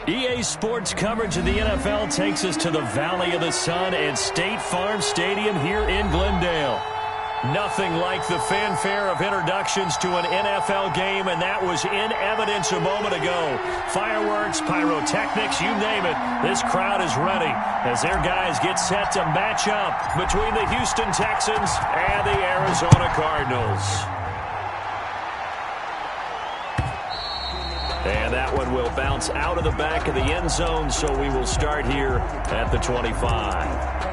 EA Sports coverage of the NFL takes us to the Valley of the Sun and State Farm Stadium here in Glendale. Nothing like the fanfare of introductions to an NFL game, and that was in evidence a moment ago. Fireworks, pyrotechnics, you name it. This crowd is ready as their guys get set to match up between the Houston Texans and the Arizona Cardinals. And that one will bounce out of the back of the end zone, so we will start here at the 25.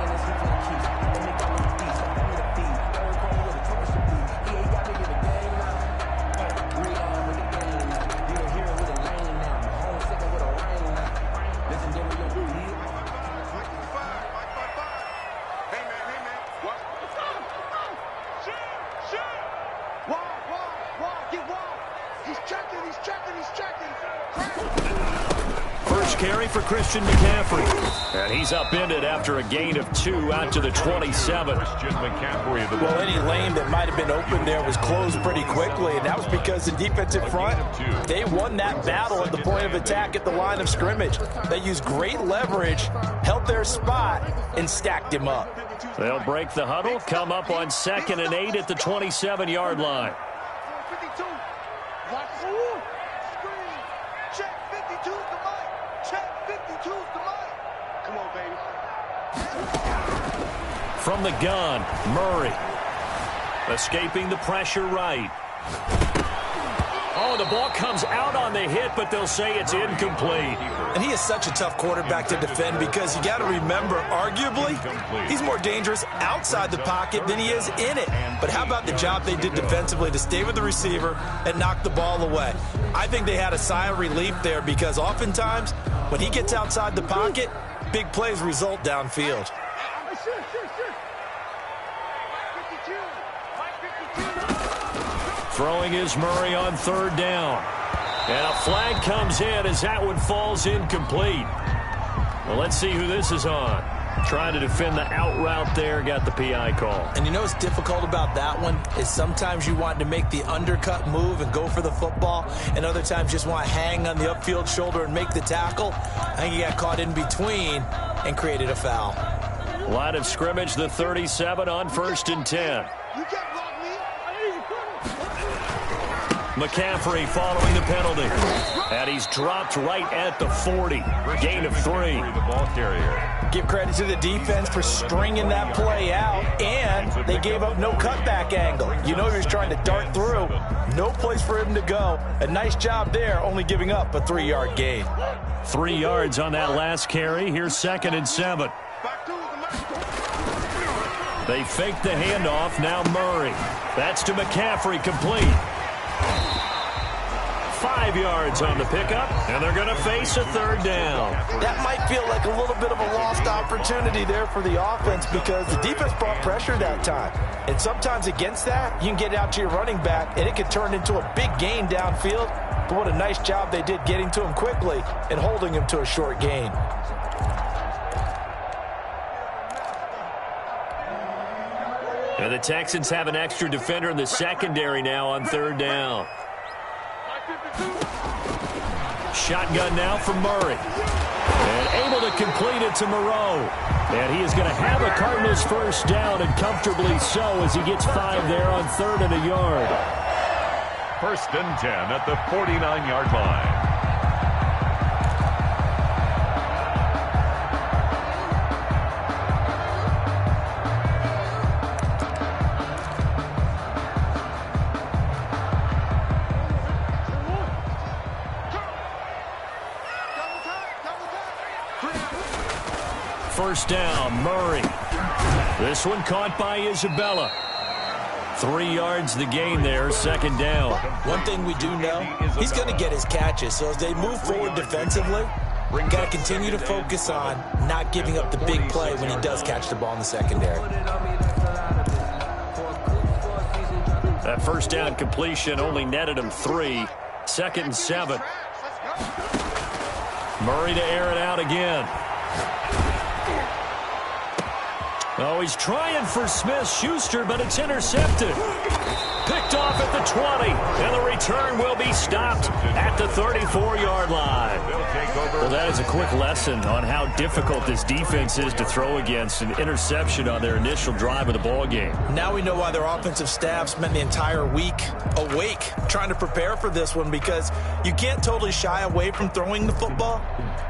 Carry for Christian McCaffrey. And he's upended after a gain of 2 out to the 27. Well, any lane that might have been open there was closed pretty quickly, and that was because the defensive front, they won that battle at the point of attack at the line of scrimmage. They used great leverage, held their spot, and stacked him up. They'll break the huddle, come up on 2nd and 8 at the 27-yard line. From the gun, Murray. Escaping the pressure right. Oh, the ball comes out on the hit, but they'll say it's incomplete. And he is such a tough quarterback to defend because you got to remember, arguably, he's more dangerous outside the pocket than he is in it. But how about the job they did defensively to stay with the receiver and knock the ball away? I think they had a sigh of relief there because oftentimes when he gets outside the pocket, big plays result downfield. Throwing is Murray on 3rd down. And a flag comes in as that one falls incomplete. Well, let's see who this is on. Trying to defend the out route there, got the PI call. And you know what's difficult about that one is sometimes you want to make the undercut move and go for the football, and other times just want to hang on the upfield shoulder and make the tackle. I think he got caught in between and created a foul. Line of scrimmage, the 37 on 1st and 10. McCaffrey following the penalty. And he's dropped right at the 40. Gain of 3. The ball carrier. Give credit to the defense for stringing that play out, and they gave up no cutback angle. You know he was trying to dart through. No place for him to go. A nice job there, only giving up a 3-yard gain. 3 yards on that last carry. Here's 2nd and 7. They fake the handoff. Now Murray. That's to McCaffrey, complete. 5 yards on the pickup, and they're going to face a 3rd down. That might feel like a little bit of a lost opportunity there for the offense because the defense brought pressure that time. And sometimes against that, you can get out to your running back, and it could turn into a big gain downfield. But what a nice job they did getting to him quickly and holding him to a short gain. And the Texans have an extra defender in the secondary now on 3rd down. Shotgun now from Murray. And able to complete it to Moreau. And he is going to have a Cardinals 1st down, and comfortably so as he gets 5 there on 3rd and a yard. 1st and 10 at the 49-yard line. First down, Murray. This one caught by Isabella. 3 yards the gain there, 2nd down. One thing we do know, he's going to get his catches. So as they move forward defensively, got to continue to focus on not giving up the big play when he does catch the ball in the secondary. That 1st down completion only netted him 3. 2nd and 7. Murray to air it out again. Oh, he's trying for Smith-Schuster, but it's intercepted. Picked off at the 20, and the return will be stopped at the 34-yard line. Well, that is a quick lesson on how difficult this defense is to throw against. An interception on their initial drive of the ball game. Now we know why their offensive staff spent the entire week awake trying to prepare for this one, because you can't totally shy away from throwing the football,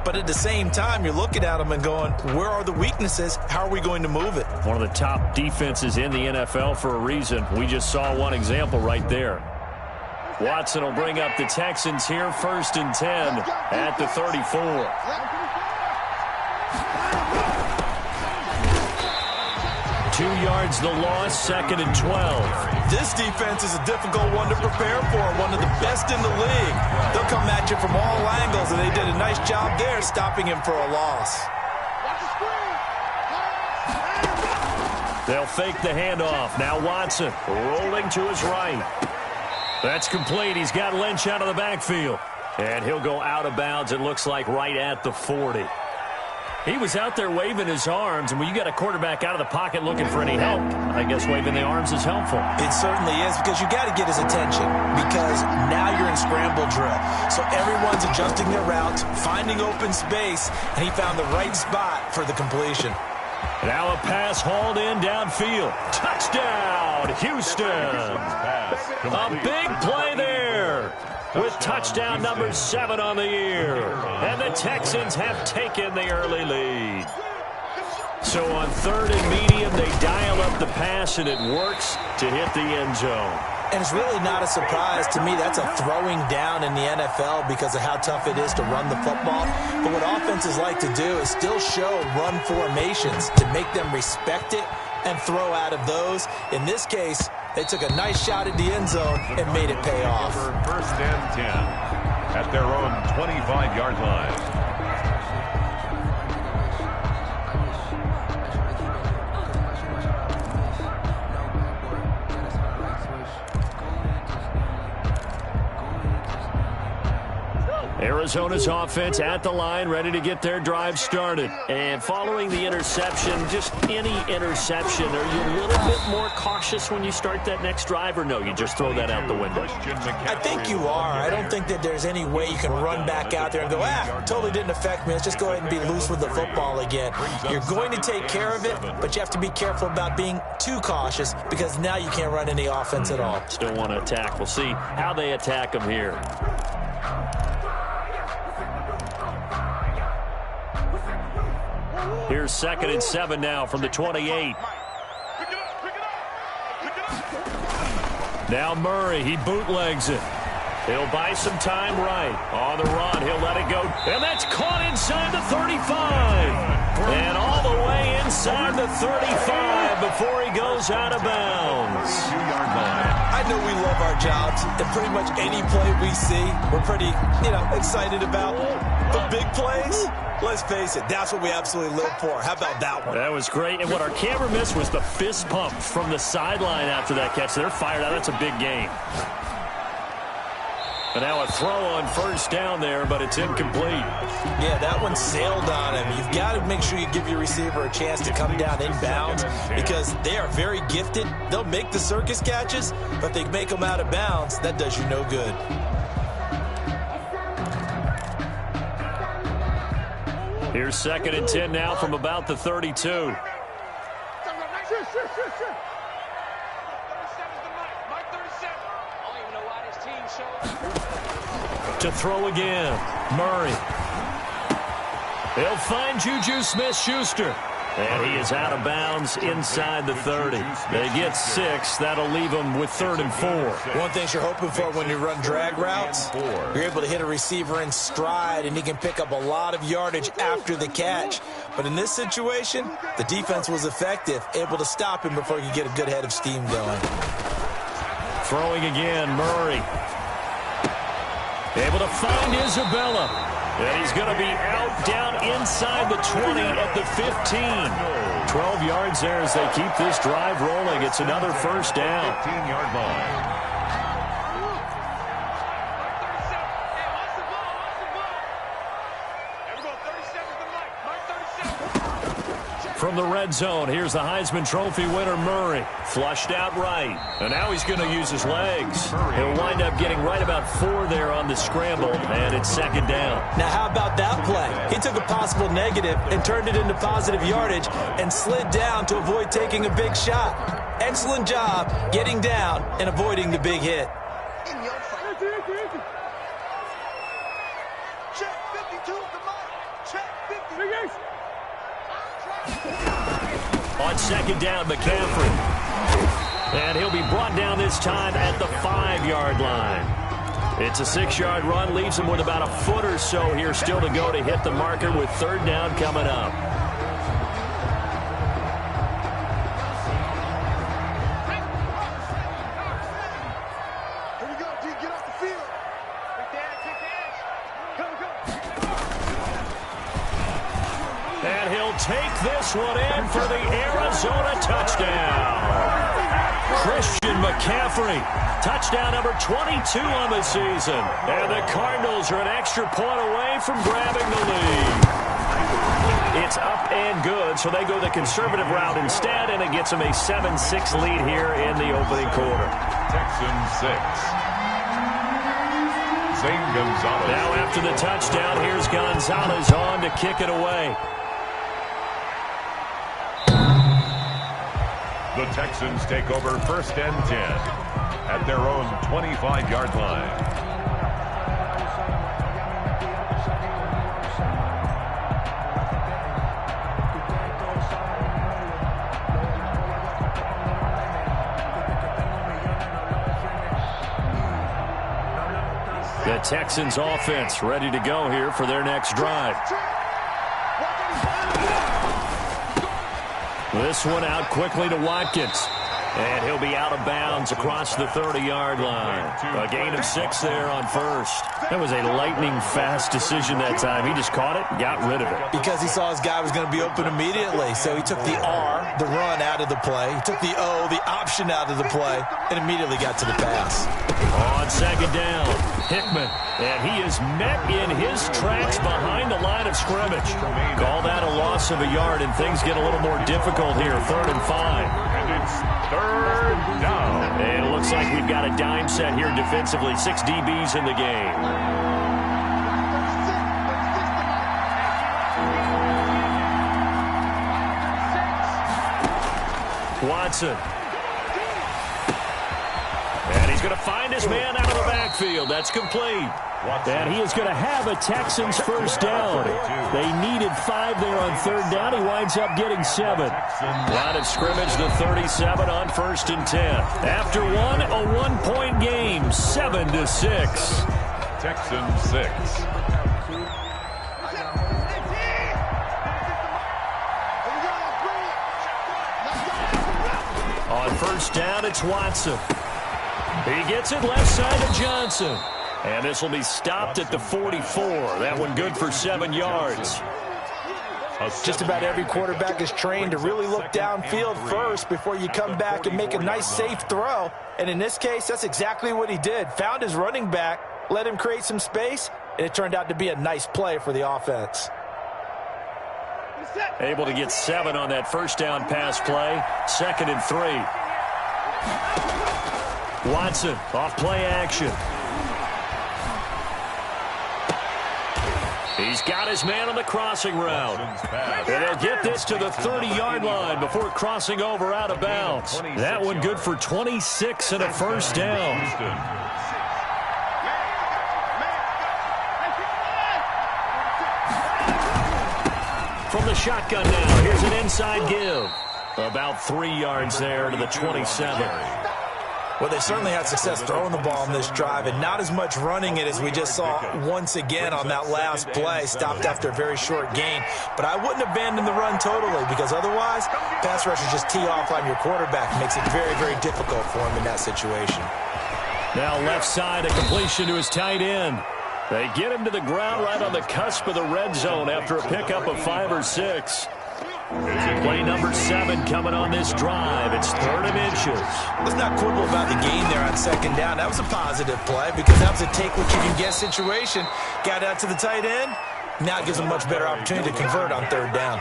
but at the same time you're looking at them and going, where are the weaknesses? How are we going to move it? One of the top defenses in the NFL for a reason. We just saw one example right there. Watson will bring up the Texans here, 1st and 10 at the 34. 2 yards the loss, 2nd and 12. This defense is a difficult one to prepare for, one of the best in the league. They'll come at you from all angles, and they did a nice job there stopping him for a loss. They'll fake the handoff. Now Watson rolling to his right. That's complete. He's got Lynch out of the backfield. And he'll go out of bounds, it looks like, right at the 40. He was out there waving his arms, and when you got a quarterback out of the pocket looking for any help, I guess waving the arms is helpful. It certainly is, because you got to get his attention, because now you're in scramble drill. So everyone's adjusting their routes, finding open space, and he found the right spot for the completion. Now a pass hauled in downfield. Touchdown, Houston. A big play there with touchdown number 7 on the year. And the Texans have taken the early lead. So on 3rd and medium, they dial up the pass, and it works to hit the end zone. And it's really not a surprise to me. That's a throwing down in the NFL because of how tough it is to run the football. But what offenses like to do is still show run formations to make them respect it and throw out of those. In this case, they took a nice shot at the end zone and made it pay off. 1st and 10 at their own 25-yard line. Arizona's offense at the line, ready to get their drive started. And following the interception, just any interception, are you a little bit more cautious when you start that next drive, or no, you just throw that out the window? I think you are. I don't think that there's any way you can run back out there and go, totally didn't affect me. Let's just go ahead and be loose with the football again. You're going to take care of it, but you have to be careful about being too cautious, because now you can't run any offense at all. Still want to attack. We'll see how they attack them here. Here's 2nd and 7 now from the 28. Now Murray, he bootlegs it. He'll buy some time right. On the run, he'll let it go. And that's caught inside the 35. And all the way inside the 35 before he goes out of bounds. I know we love our jobs, and pretty much any play we see, we're pretty, excited about. But big plays, let's face it, that's what we absolutely live for. How about that one? That was great. And what our camera missed was the fist pump from the sideline after that catch. They're fired out. That's a big game. But now a throw on 1st down there, but it's incomplete. Yeah, that one sailed on him. You've got to make sure you give your receiver a chance to come down inbounds, because they are very gifted. They'll make the circus catches, but they make them out of bounds. That does you no good. Here's 2nd and 10 now from about the 32. To throw again, Murray. He'll find Juju Smith-Schuster. And he is out of bounds inside the 30. They get 6. That'll leave them with 3rd and 4. One thing you're hoping for when you run drag routes, you're able to hit a receiver in stride, and he can pick up a lot of yardage after the catch. But in this situation, the defense was effective, able to stop him before he could get a good head of steam going. Throwing again, Murray. Able to find Isabella. And he's going to be out down inside the 20 at the 15. 12 yards there as they keep this drive rolling. It's another 1st down. 15-yard line. From the red zone, here's the Heisman Trophy winner, Murray. Flushed out right. And now he's going to use his legs. He'll wind up getting right about 4 there on the scramble, and it's second down. Now, how about that play? He took a possible negative and turned it into positive yardage and slid down to avoid taking a big shot. Excellent job getting down and avoiding the big hit. On second down, McCaffrey. And he'll be brought down this time at the 5-yard line. It's a 6-yard run, leaves him with about a foot or so here still to go to hit the marker with third down coming up. And he'll take this one in for the Arizona touchdown. Christian McCaffrey, touchdown number 22 on the season. And the Cardinals are an extra point away from grabbing the lead. It's up and good, so they go the conservative route instead, and it gets them a 7-6 lead here in the opening quarter. Texans 6. Zane Gonzalez. Now after the touchdown, here's Gonzalez on to kick it away. The Texans take over 1st and 10 at their own 25-yard line. The Texans offense ready to go here for their next drive. This one out quickly to Watkins. And he'll be out of bounds across the 30-yard line. A gain of 6 there on first. That was a lightning-fast decision that time. He just caught it, got rid of it. Because he saw his guy was going to be open immediately. So he took the R, the run, out of the play. He took the O, the option, out of the play, and immediately got to the pass. On second down, Hickman. And he is met in his tracks behind the line of scrimmage. Call that a loss of a yard, and things get a little more difficult here. 3rd and 5. And it's 3rd down. And it looks like we've got a dime set here defensively. 6 DBs in the game. Watson. And he's going to find his man out of the backfield. That's complete. And he is going to have a Texans first down. They needed 5 there on 3rd down. He winds up getting 7. Line of scrimmage, the 37 on 1st and 10. After one, a 1-point game, 7-6. Texans 6. On 1st down, it's Watson. He gets it left side to Johnson. And this will be stopped at the 44. That one good for 7 yards. Just about every quarterback is trained to really look downfield first before you come back and make a nice, safe throw. And in this case, that's exactly what he did. Found his running back, let him create some space, and it turned out to be a nice play for the offense. Able to get 7 on that first down pass play. 2nd and 3. Watson off play action. He's got his man on the crossing route. And they'll get this to the 30-yard line before crossing over out of bounds. That one good for 26 and a first down. From the shotgun now, here's an inside give. About 3 yards there to the 27. Well, they certainly had success throwing the ball on this drive, and not as much running it as we just saw once again on that last play. Stopped after a very short gain. But I wouldn't abandon the run totally, because otherwise, pass rushers just tee off on your quarterback. Makes it very, very difficult for him in that situation. Now left side, a completion to his tight end. They get him to the ground right on the cusp of the red zone after a pickup of 5 or 6. Play number 7 coming on this drive. It's 3rd and inches. Let's not quibble about the gain there on 2nd down. That was a positive play because that was a take-what-you-can-get situation. Got out to the tight end. Now it gives him a much better opportunity to convert on 3rd down.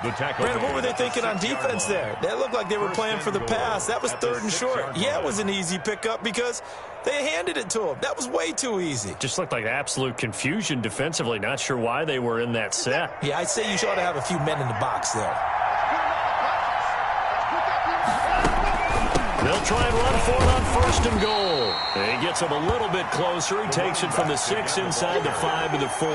The tackle. Brandon, what were they thinking on defense there? They looked like they were playing for the pass. That was 3rd and short. Yeah, it was an easy pickup because they handed it to him. That was way too easy. Just looked like absolute confusion defensively. Not sure why they were in that set. Yeah, I'd say you ought to have a few men in the box there. They'll try and run for it on 1st and goal. And he gets him a little bit closer. He takes it from the 6 inside the 5 to the 4.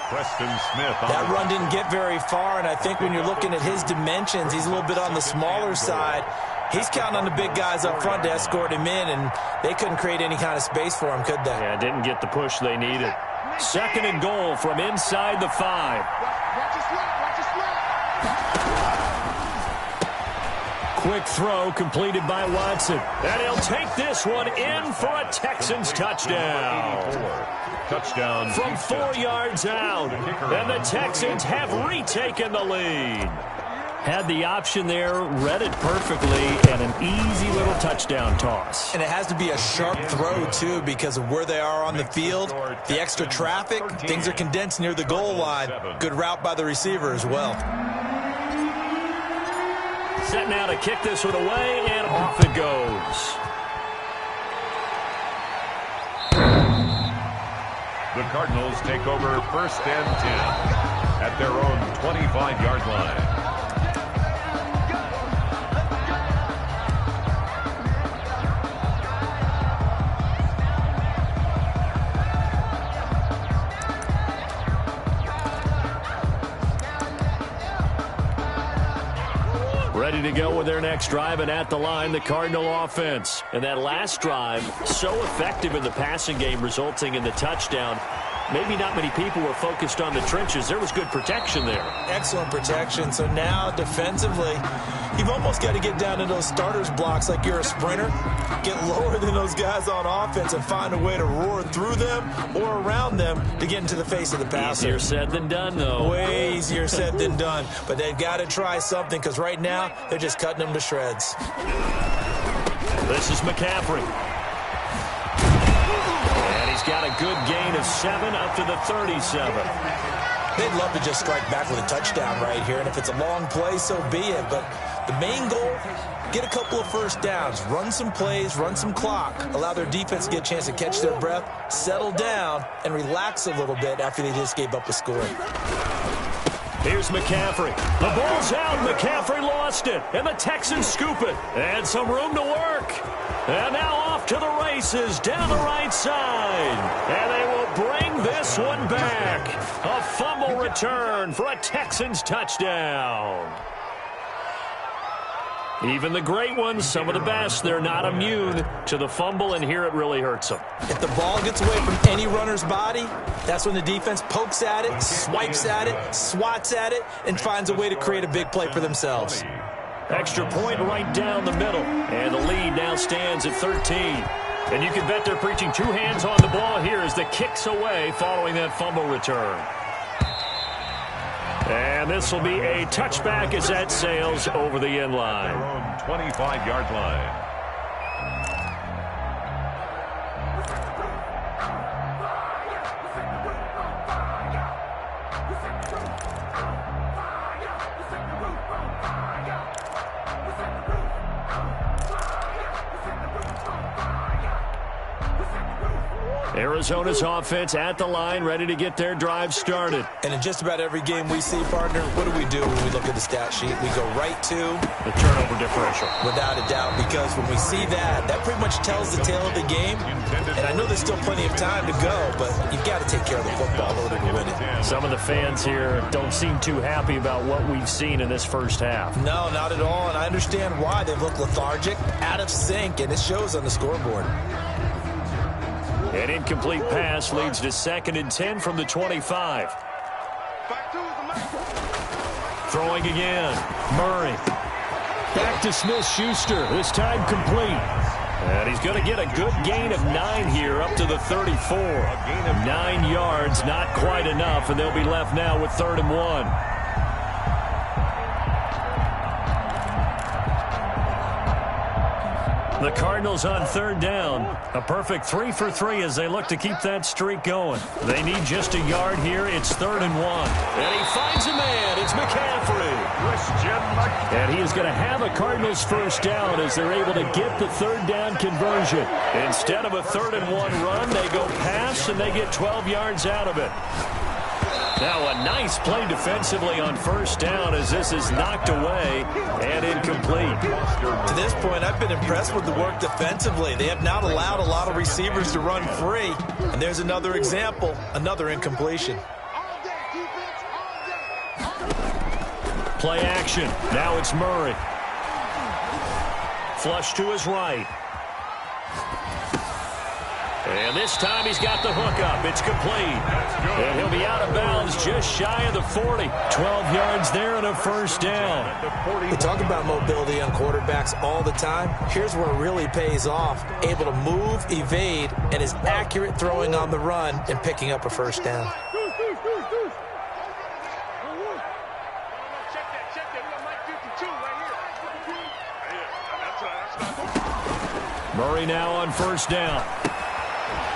Preston Smith. That run didn't get very far, and I think when you're looking at his dimensions, he's a little bit on the smaller side. He's counting on the big guys up front to escort him in, and they couldn't create any kind of space for him, could they? Yeah, didn't get the push they needed. 2nd and goal from inside the 5. Quick throw completed by Watson. And he'll take this one in for a Texans touchdown. Touchdown. From 4 yards out. And the Texans have retaken the lead. Had the option there, read it perfectly, and an easy little touchdown toss. And it has to be a sharp throw, too, because of where they are on the field. The extra traffic, things are condensed near the goal line. Good route by the receiver as well. Set now to kick this one away, and off it goes. The Cardinals take over 1st and 10 at their own 25-yard line. Ready to go with their next drive, and at the line, the Cardinal offense. And that last drive, so effective in the passing game, resulting in the touchdown. Maybe not many people were focused on the trenches. There was good protection there. Excellent protection. So now, defensively, you've almost got to get down to those starters blocks like you're a sprinter. Get lower than those guys on offense and find a way to roar through them or around them to get into the face of the passer. Easier said than done, though. Way easier said than done. But they've got to try something because right now, they're just cutting them to shreds. This is McCaffrey. He's got a good gain of 7 up to the 37. They'd love to just strike back with a touchdown right here, and if it's a long play, so be it. But the main goal, get a couple of first downs, run some plays, run some clock, allow their defense to get a chance to catch their breath, settle down, and relax a little bit after they just gave up a score. Here's McCaffrey. The ball's out. McCaffrey lost it, and the Texans scoop it. And some room to work. And now off to the races down the right side. And they will bring this one back. A fumble return for a Texans touchdown. Even the great ones, some of the best, they're not immune to the fumble, and here it really hurts them. If the ball gets away from any runner's body, that's when the defense pokes at it, swipes at it, swats at it, and finds a way to create a big play for themselves. Extra point right down the middle, and the lead now stands at 13. And you can bet they're preaching 2 hands on the ball here as the kick's away following that fumble return. And this will be a touchback as that sails over the end line. Their own 25-yard line. Arizona's offense at the line, ready to get their drive started. And in just about every game we see, partner, what do when we look at the stat sheet? We go right to the turnover differential. Without a doubt, because when we see that, that pretty much tells the tale of the game. And I know there's still plenty of time to go, but you've got to take care of the football in order to win it. Some of the fans here don't seem too happy about what we've seen in this first half. No, not at all, and I understand why. They look lethargic, out of sync, and it shows on the scoreboard. An incomplete pass leads to 2nd and 10 from the 25. Throwing again. Murray. Back to Smith-Schuster. This time complete. And he's going to get a good gain of 9 here up to the 34. 9 yards, not quite enough, and they'll be left now with 3rd and 1. The Cardinals on third down. A perfect 3 for 3 as they look to keep that streak going. They need just a yard here. It's 3rd and 1. And he finds a man. It's McCaffrey. And he is going to have a Cardinals first down as they're able to get the third down conversion. Instead of a 3rd and 1 run, they go pass and they get 12 yards out of it. Now a nice play defensively on first down as this is knocked away and incomplete. To this point, I've been impressed with the work defensively. They have not allowed a lot of receivers to run free. And there's another example, another incompletion. Play action. Now it's Murray. Flush to his right. And this time he's got the hook up. It's complete. And he'll be out of bounds just shy of the 40. 12 yards there and a first down. We talk about mobility on quarterbacks all the time. Here's where it really pays off. Able to move, evade, and is accurate throwing on the run and picking up a first down. Murray now on first down.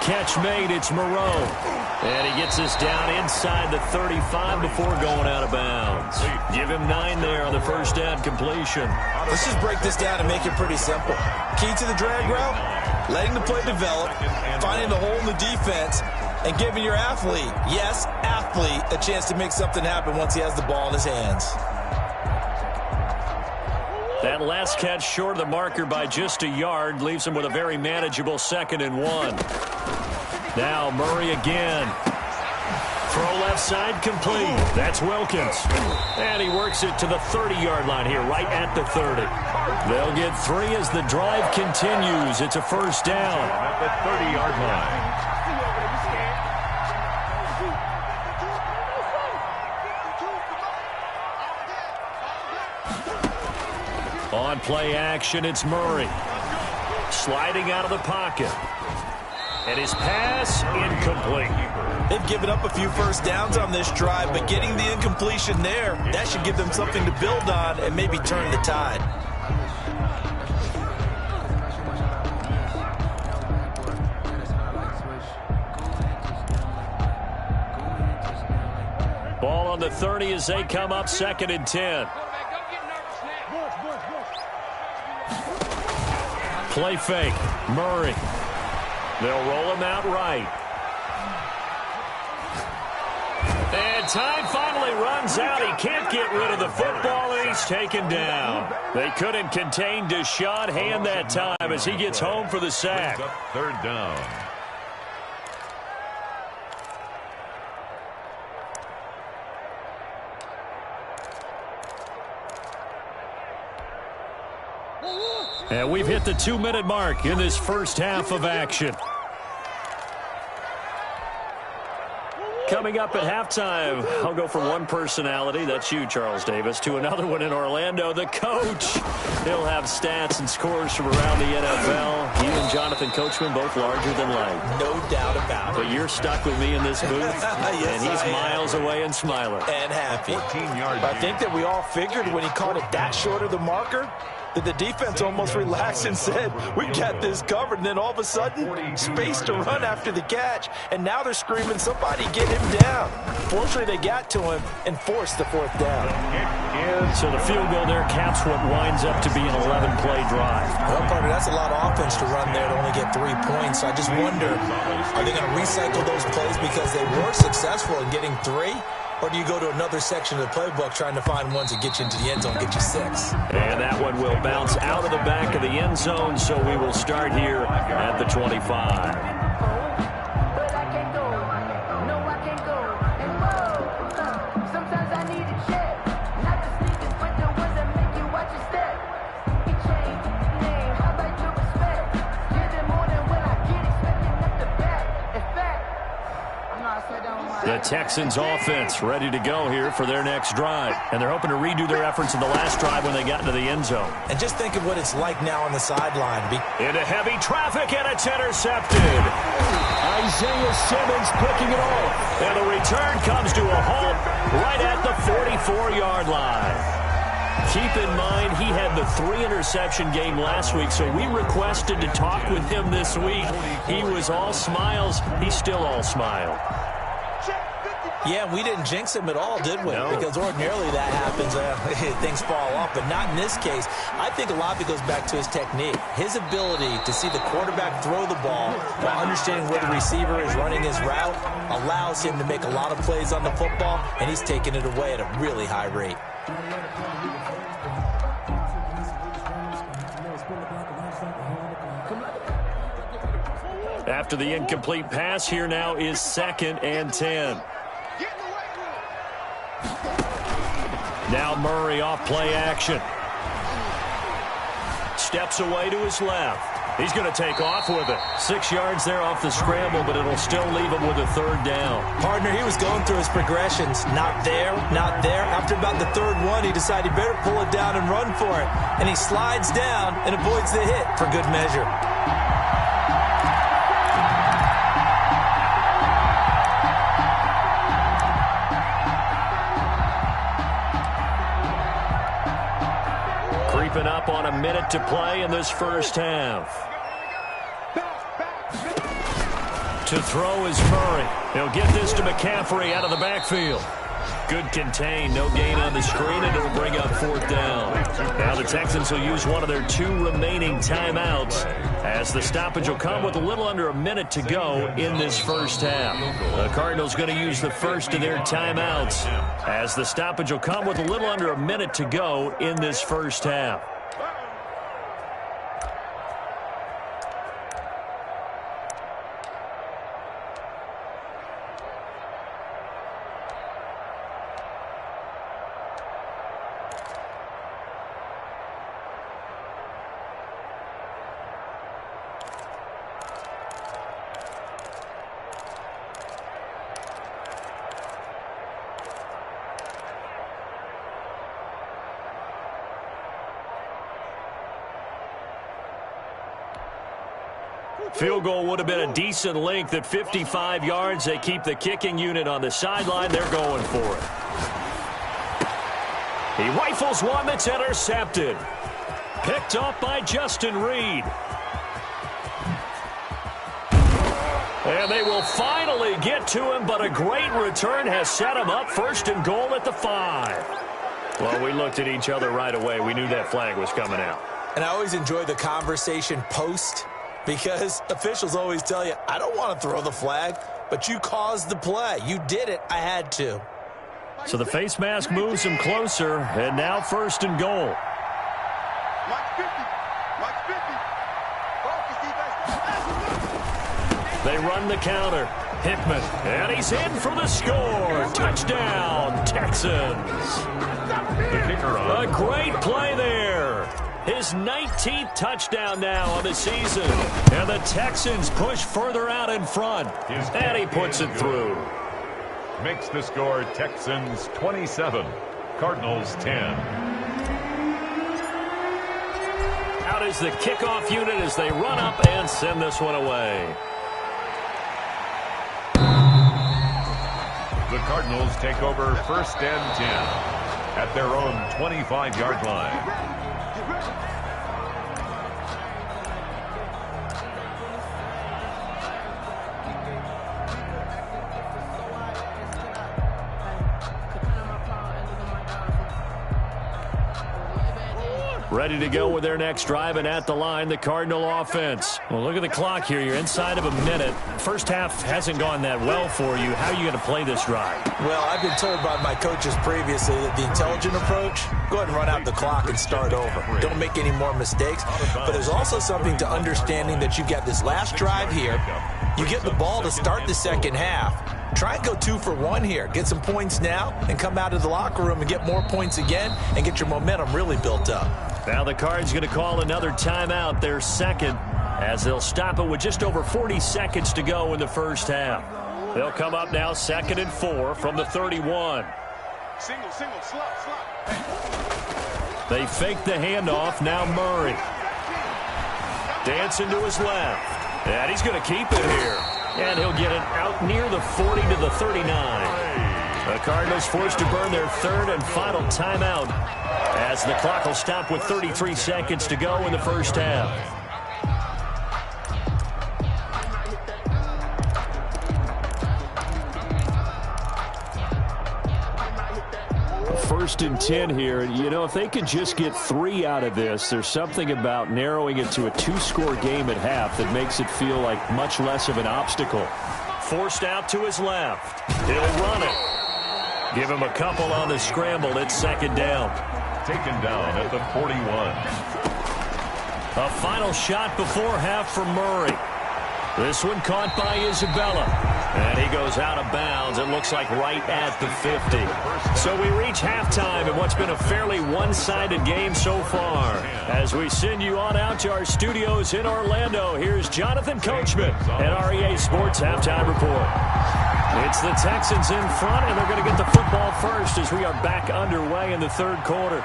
Catch made, it's Moreau. And he gets us down inside the 35 before going out of bounds. Give him 9 there on the first down completion. Let's just break this down and make it pretty simple. Key to the drag route, letting the play develop, finding the hole in the defense, and giving your athlete, yes, athlete, a chance to make something happen once he has the ball in his hands. That last catch short of the marker by just a yard leaves him with a very manageable 2nd and 1. Now Murray again. Throw left side complete. That's Wilkins. And he works it to the 30-yard line here, right at the 30. They'll get 3 as the drive continues. It's a first down. At the 30-yard line. On play action, it's Murray. Sliding out of the pocket. And his pass, incomplete. They've given up a few first downs on this drive, but getting the incompletion there, that should give them something to build on and maybe turn the tide. Ball on the 30 as they come up 2nd and 10. Play fake. Murray. They'll roll him out right. And time finally runs out. He can't get rid of the football, and he's taken down. They couldn't contain Deshaun Hand that time as he gets home for the sack. 3rd down. And we've hit the 2-minute mark in this first half of action. Coming up at halftime, I'll go from one personality, that's you, Charles Davis, to another one in Orlando, the coach. He'll have stats and scores from around the NFL. You and Jonathan Coachman, both larger than life. No doubt about it. But you're stuck with me in this booth, yes, and he's miles away and smiling. And happy. 14-yard. I think that we all figured when he caught it that short of the marker, that the defense almost relaxed and said, we got this covered. And then all of a sudden, space to run after the catch. And now they're screaming, somebody get him down. Fortunately, they got to him and forced the 4th down. So the field goal there caps what winds up to be an 11-play drive. Well, Carter, that's a lot of offense to run there to only get 3 points. So I just wonder, are they going to recycle those plays because they were successful in getting 3? Or do you go to another section of the playbook trying to find ones that get you into the end zone, get you 6? And that one will bounce out of the back of the end zone, so we will start here at the 25. The Texans offense ready to go here for their next drive. And they're hoping to redo their efforts in the last drive when they got into the end zone. And just think of what it's like now on the sideline. Into heavy traffic, and it's intercepted. Isaiah Simmons picking it off. And the return comes to a halt right at the 44-yard line. Keep in mind, he had the 3-interception game last week, so we requested to talk with him this week. He was all smiles. He's still all smile. Yeah, we didn't jinx him at all, did we? No. Because ordinarily that happens, things fall off, but not in this case. I think a lot of it goes back to his technique. His ability to see the quarterback throw the ball while understanding where the receiver is running his route allows him to make a lot of plays on the football, and he's taking it away at a really high rate. After the incomplete pass, here now is 2nd and 10. Now Murray off play action. Steps away to his left. He's going to take off with it. 6 yards there off the scramble, but it'll still leave him with a 3rd down. Partner, he was going through his progressions. Not there, not there. After about the 3rd one, he decided he better pull it down and run for it. And he slides down and avoids the hit for good measure. Up on a minute to play in this first half. To throw is Murray. He'll get this to McCaffrey out of the backfield. Good contain, no gain on the screen, and it'll bring up 4th down. Now the Texans will use one of their 2 remaining timeouts as the stoppage will come with a little under a minute to go in this first half. The Cardinals going to use the first of their timeouts as the stoppage will come with a little under a minute to go in this first half. Field goal would have been a decent length at 55 yards. They keep the kicking unit on the sideline. They're going for it. He rifles one that's intercepted. Picked off by Justin Reed. And they will finally get to him, but a great return has set him up 1st and goal at the 5. Well, we looked at each other right away. We knew that flag was coming out. And I always enjoy the conversation post, because officials always tell you, I don't want to throw the flag, but you caused the play. You did it. I had to. So the face mask moves him closer, and now 1st and goal. They run the counter. Hickman, and he's in for the score. Touchdown, Texans. The kicker on. A great play there. His 19th touchdown now on the season. And the Texans push further out in front. And he puts it through. Makes the score Texans 27, Cardinals 10. Out is the kickoff unit as they run up and send this one away. The Cardinals take over 1st and 10 at their own 25-yard line. Ready to go with their next drive, and at the line, the Cardinal offense. Well, look at the clock here. You're inside of a minute. First half hasn't gone that well for you. How are you going to play this drive? Well, I've been told by my coaches previously that the intelligent approach, go ahead and run out the clock and start over. Don't make any more mistakes. But there's also something to understanding that you've got this last drive here. You get the ball to start the second half. Try and go 2 for 1 here. Get some points now and come out of the locker room and get more points again and get your momentum really built up. Now the Cards going to call another timeout, their 2nd, as they'll stop it with just over 40 seconds to go in the first half. They'll come up now 2nd and 4 from the 31. Single, slot. They fake the handoff. Now Murray. Dancing to his left. And he's going to keep it here. And he'll get it out near the 40 to the 39. The Cardinals forced to burn their third and final timeout as the clock will stop with 33 seconds to go in the first half. First and 10 here. You know, if they could just get 3 out of this, there's something about narrowing it to a 2-score game at half that makes it feel like much less of an obstacle. Forced out to his left. He'll run it. Give him a couple on the scramble. It's second down. Taken down at the 41. A final shot before half for Murray. This one caught by Isabella. And he goes out of bounds. It looks like right at the 50. So we reach halftime in what's been a fairly one-sided game so far. As we send you on out to our studios in Orlando, here's Jonathan Coachman at REA Sports Halftime Report. It's the Texans in front, and they're going to get the football first as we are back underway in the third quarter.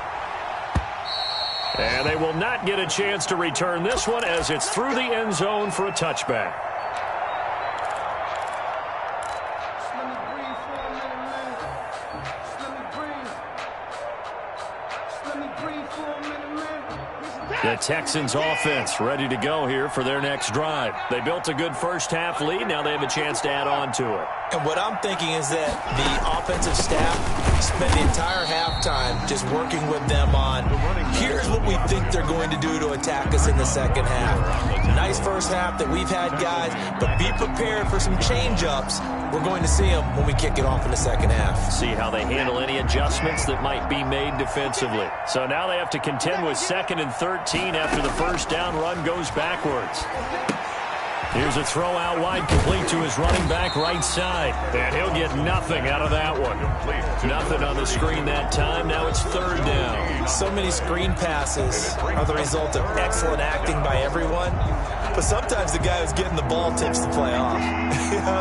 And they will not get a chance to return this one as it's through the end zone for a touchback. The Texans offense ready to go here for their next drive. They built a good first-half lead. Now they have a chance to add on to it. And what I'm thinking is that the offensive staff spent the entire halftime just working with them on, here's what we think they're going to do to attack us in the second half. Nice first half that we've had, guys, but be prepared for some change-ups. We're going to see them when we kick it off in the second half. See how they handle any adjustments that might be made defensively. So now they have to contend with 2nd and 13 after the first down run goes backwards. Here's a throw out wide, complete to his running back right side. And he'll get nothing out of that one. Nothing on the screen that time. Now it's third down. So many screen passes are the result of excellent acting by everyone. But sometimes the guy who's getting the ball tips the play off.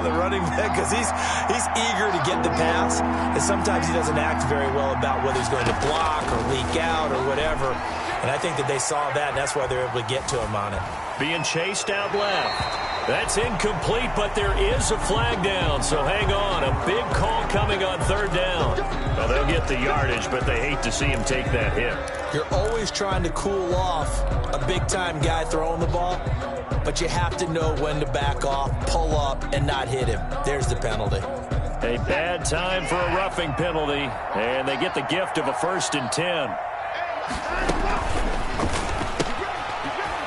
The running back, because he's eager to get the pass. And sometimes he doesn't act very well about whether he's going to block or leak out or whatever. And I think that they saw that, and that's why they're able to get to him on it. Being chased out left. That's incomplete, but there is a flag down, so hang on. A big call coming on third down. Well, they'll get the yardage, but they hate to see him take that hit. You're always trying to cool off a big-time guy throwing the ball, but you have to know when to back off, pull up, and not hit him. There's the penalty. A bad time for a roughing penalty, and they get the gift of a 1st and 10.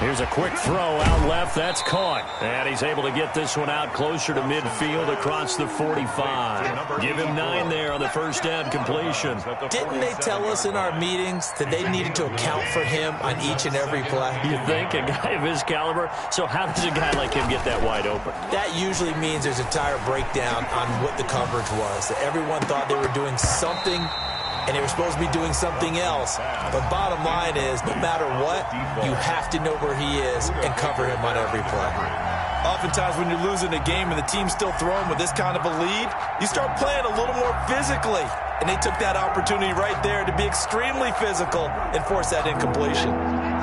Here's a quick throw out left. That's caught. And he's able to get this one out closer to midfield across the 45. Give him 9 there on the first down completion. Didn't they tell us in our meetings that they needed to account for him on each and every play? You think? A guy of his caliber? So how does a guy like him get that wide open? That usually means there's a tire breakdown on what the coverage was. That everyone thought they were doing something and they were supposed to be doing something else. But bottom line is, no matter what, you have to know where he is and cover him on every play. Oftentimes when you're losing a game and the team's still throwing with this kind of a lead, you start playing a little more physically. And they took that opportunity right there to be extremely physical and force that incompletion.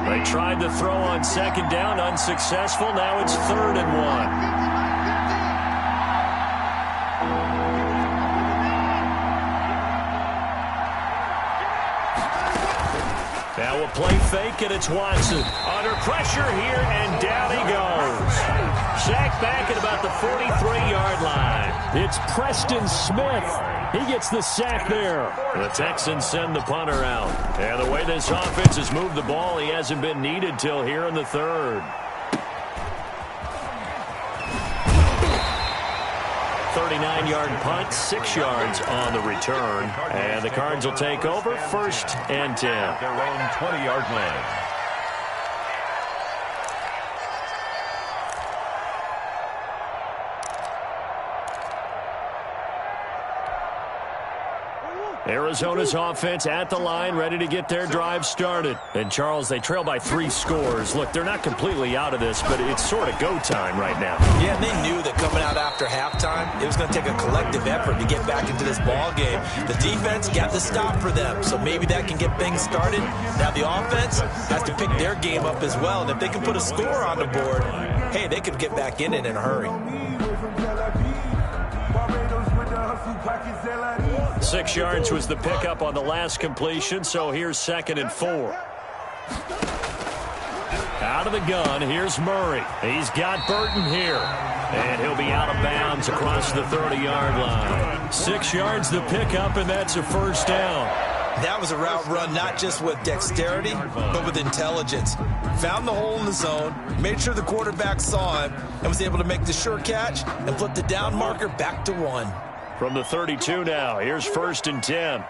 They tried to throw on second down, unsuccessful. Now it's 3rd and 1. Now we'll play fake, and it's Watson. Under pressure here, and down he goes. Sacked back at about the 43-yard line. It's Preston Smith. He gets the sack there. The Texans send the punter out. And the way this offense has moved the ball, he hasn't been needed till here in the third. 39-yard punt, 6 yards on the return. And the Cards will take over 1st and 10. Their own 20-yard line. Arizona's offense at the line, ready to get their drive started. And, Charles, they trail by 3 scores. Look, they're not completely out of this, but it's sort of go time right now. Yeah, and they knew that coming out after halftime, it was going to take a collective effort to get back into this ball game. The defense got the stop for them, so maybe that can get things started. Now the offense has to pick their game up as well, and if they can put a score on the board, hey, they could get back in it in a hurry. 6 yards was the pickup on the last completion, so here's 2nd and 4. Out of the gun, here's Murray. He's got Burton here. And he'll be out of bounds across the 30-yard line. 6 yards the pickup, and that's a first down. That was a route run not just with dexterity, but with intelligence. Found the hole in the zone, made sure the quarterback saw him, and was able to make the sure catch and flip the down marker back to 1. From the 32 now, here's 1st and 10.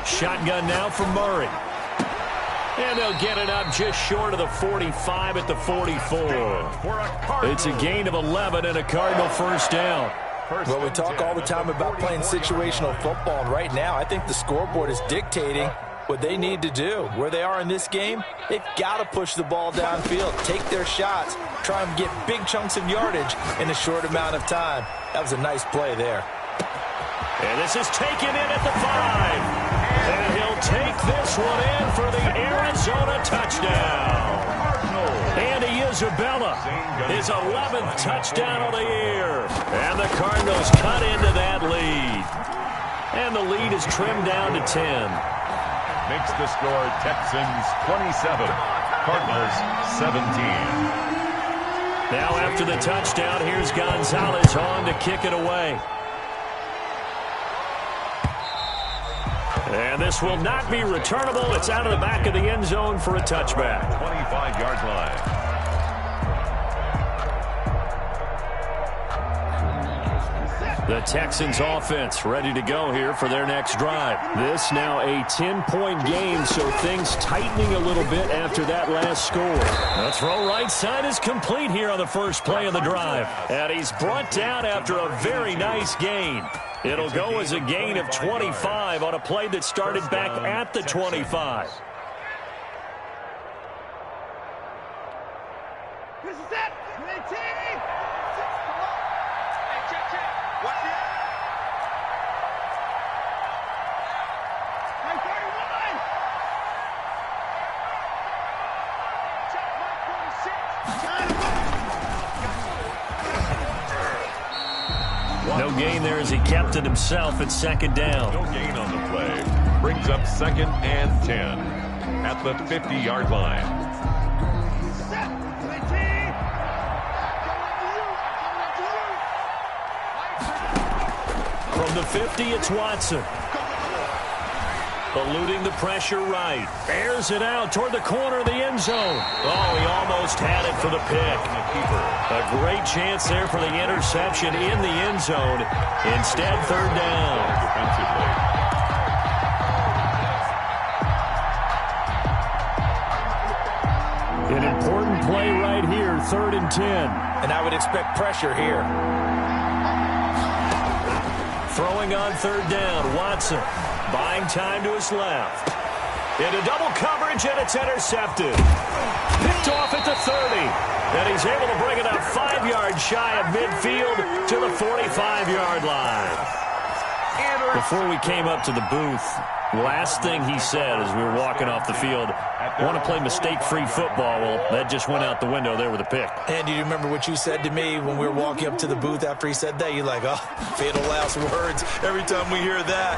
Shotgun now from Murray. And they'll get it up just short of the 45 at the 44. It's a gain of 11 and a Cardinal first down. Well, we talk all the time about playing situational football, and right now I think the scoreboard is dictating what they need to do. Where they are in this game, they've got to push the ball downfield, take their shots, try and get big chunks of yardage in a short amount of time. That was a nice play there. And this is taken in at the 5. And he'll take this one in for the Arizona touchdown. Andy Isabella, his 11th touchdown of the year. And the Cardinals cut into that lead. And the lead is trimmed down to 10. Makes the score Texans 27, Cardinals 17. Now after the touchdown, here's Gonzalez on to kick it away. And this will not be returnable. It's out of the back of the end zone for a touchback. 25-yard line. The Texans offense ready to go here for their next drive. This now a 10-point game, so things tightening a little bit after that last score. The throw right side is complete here on the first play of the drive. And he's brought down after a very nice gain. It'll go as a gain of 25 on a play that started back at the 25. No gain there as he kept it himself at 2nd down. No gain on the play. Brings up 2nd and 10 at the 50-yard line. From the 50, it's Watson. Eluding the pressure right. Airs it out toward the corner of the end zone. Oh, he almost had it for the pick. A great chance there for the interception in the end zone. Instead, 3rd down. An important play right here, 3rd and 10. And I would expect pressure here. Throwing on 3rd down, Watson. Buying time to his left. Into double coverage, and it's intercepted. Picked off at the 30. And he's able to bring it up 5 yards shy of midfield to the 45-yard line. Before we came up to the booth, last thing he said as we were walking off the field, I want to play mistake-free football. Well, that just went out the window there with a pick. And do you remember what you said to me when we were walking up to the booth after he said that? You're like, oh, fatal last words. Every time we hear that,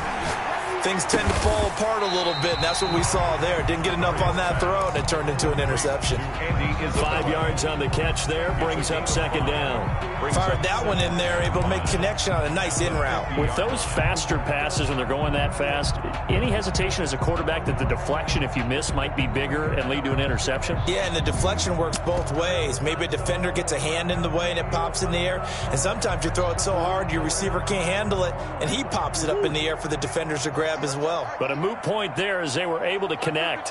things tend to fall apart a little bit, and that's what we saw there. Didn't get enough on that throw, and it turned into an interception. 5 yards on the catch there, brings up 2nd down. Fired that one in there, able to make connection on a nice in route. With those faster passes, when they're going that fast, any hesitation as a quarterback that the deflection, if you miss, might be bigger and lead to an interception? Yeah, and the deflection works both ways. Maybe a defender gets a hand in the way and it pops in the air, and sometimes you throw it so hard your receiver can't handle it, and he pops it up in the air for the defenders to grab as well. But a moot point there as they were able to connect.